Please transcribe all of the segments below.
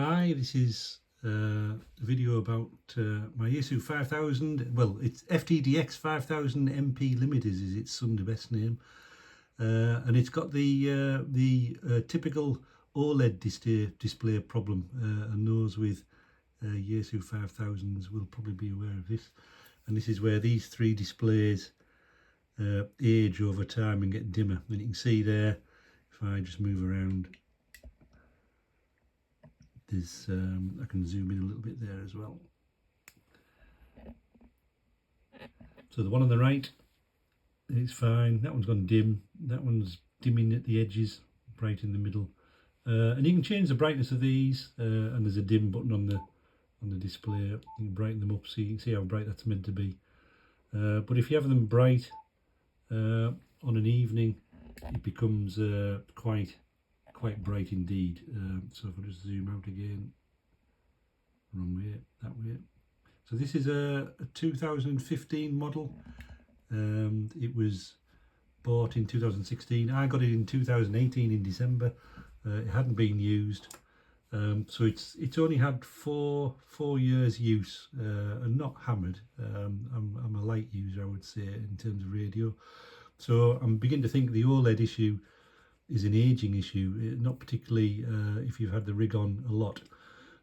Hi, this is a video about my Yaesu 5000. Well, it's FTDX5000MP Limited is its Sunday best name, and it's got the typical OLED display problem, and those with Yaesu 5000s will probably be aware of this. And this is where these three displays age over time and get dimmer. And you can see there, if I just move around, there's I can zoom in a little bit there as well. So the one on the right is fine, that one's gone dim, that one's dimming at the edges, bright in the middle, and you can change the brightness of these, and there's a dim button on the display. You can brighten them up so you can see how bright that's meant to be, but if you have them bright on an evening, it becomes quite bright indeed. So if I just zoom out again, wrong way, that way. So this is a 2015 model. It was bought in 2016. I got it in 2018 in December. It hadn't been used, so it's only had four years use, and not hammered. I'm a light user, I would say, in terms of radio. So I'm beginning to think the OLED issue is an aging issue, not particularly if you've had the rig on a lot.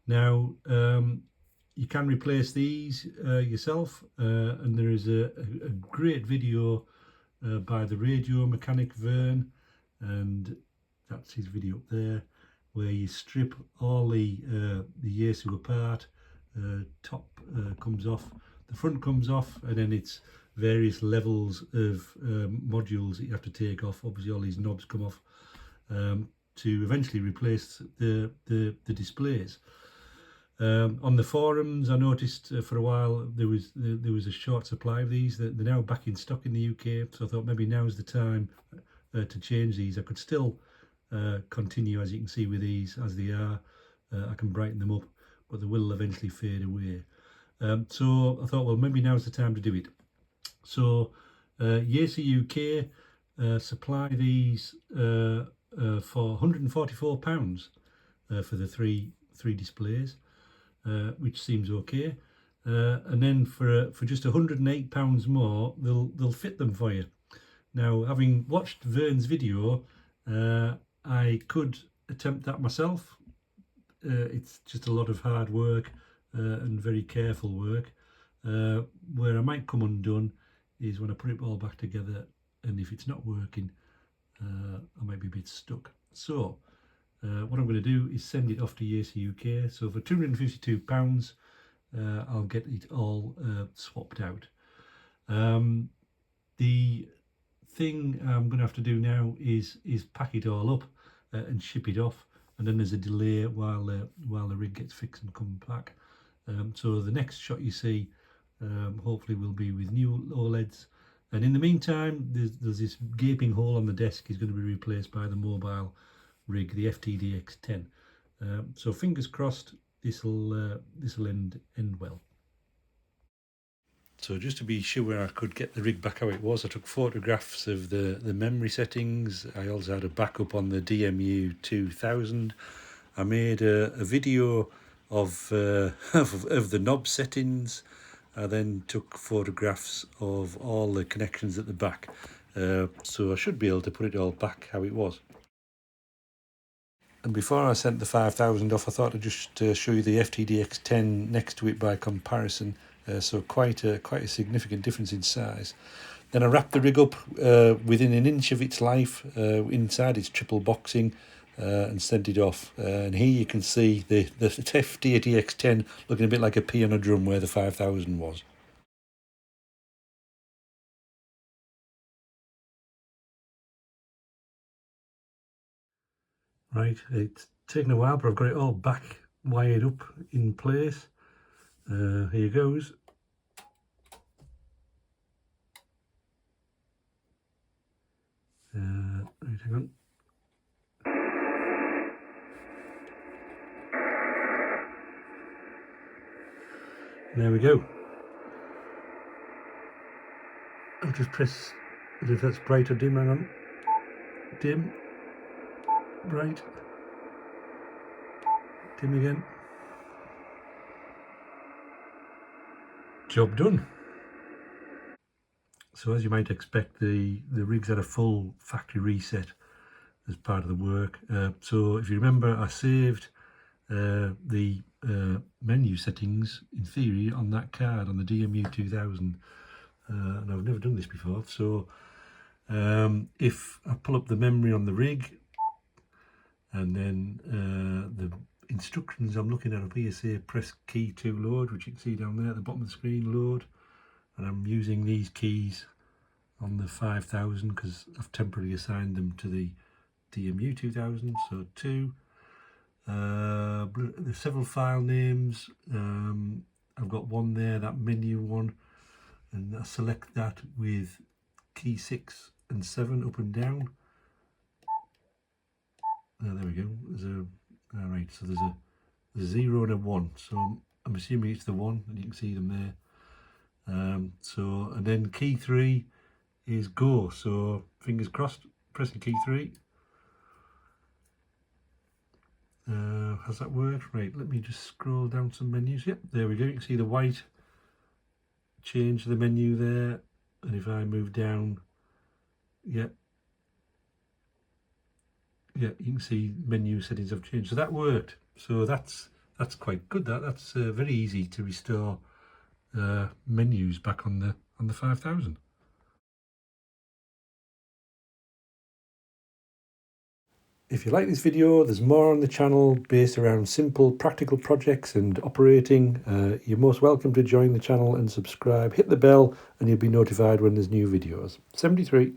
Now, you can replace these yourself, and there is a great video by the radio mechanic Vern, and that's his video up there, where you strip all the Yaesu apart. Top comes off, the front comes off, and then it's various levels of modules that you have to take off. Obviously all these knobs come off, to eventually replace the displays. On the forums, I noticed for a while there was a short supply of these. They're now back in stock in the UK, so I thought maybe now's the time to change these. I could still continue, as you can see, with these as they are. I can brighten them up, but they will eventually fade away. So I thought, well, maybe now's the time to do it. So Yaesu UK supply these for £144 for the three displays, which seems okay. And then for just £108 more, they'll fit them for you. Now, having watched Vern's video, I could attempt that myself. It's just a lot of hard work and very careful work. Where I might come undone is when I put it all back together, and if it's not working, I might be a bit stuck. So what I'm going to do is send it off to Yaesu UK. So for £252, I'll get it all swapped out. The thing I'm going to have to do now is pack it all up and ship it off, and then there's a delay while the rig gets fixed and comes back. So the next shot you see hopefully will be with new OLEDs, and in the meantime there's this gaping hole on the desk is going to be replaced by the mobile rig, the FTDX10. So fingers crossed this'll end well. So just to be sure I could get the rig back how it was, I took photographs of the memory settings. I also had a backup on the DMU 2000. I made a video of the knob settings. I then took photographs of all the connections at the back, so I should be able to put it all back how it was. And before I sent the 5000 off, I thought I'd just show you the FTDX10 next to it by comparison. So quite a significant difference in size. Then I wrapped the rig up within an inch of its life, inside its triple boxing, and sent it off. And here you can see the FTDX10 looking a bit like a pea on a drum where the 5000 was. Right, it's taken a while, but I've got it all back wired up in place. Here goes. Right, hang on. There we go. I'll just press if that's bright or dim. Hang on. Dim. Bright. dim again. Job done. So as you might expect, the rig's had a full factory reset as part of the work. So if you remember, I saved the menu settings in theory on that card, on the DMU2000, and I've never done this before. So if I pull up the memory on the rig, and then the instructions I'm looking at up here say press key to load, which you can see down there at the bottom of the screen, load, and I'm using these keys on the 5000 because I've temporarily assigned them to the DMU2000. So 2, there's several file names. I've got one there, that menu one, and I select that with key 6 and 7 up and down. There we go. Alright, so there's a 0 and a 1, so I'm assuming it's the 1, and you can see them there. And then key 3 is go, so fingers crossed, pressing key 3. Has that worked? Right, let me just scroll down some menus. Yep, there we go. You can see the white change the menu there, and if I move down, you can see menu settings have changed. So that worked. So that's quite good. That's very easy to restore menus back on the 5000. If you like this video, there's more on the channel based around simple practical projects and operating. You're most welcome to join the channel and subscribe. Hit the bell and you'll be notified when there's new videos. 73.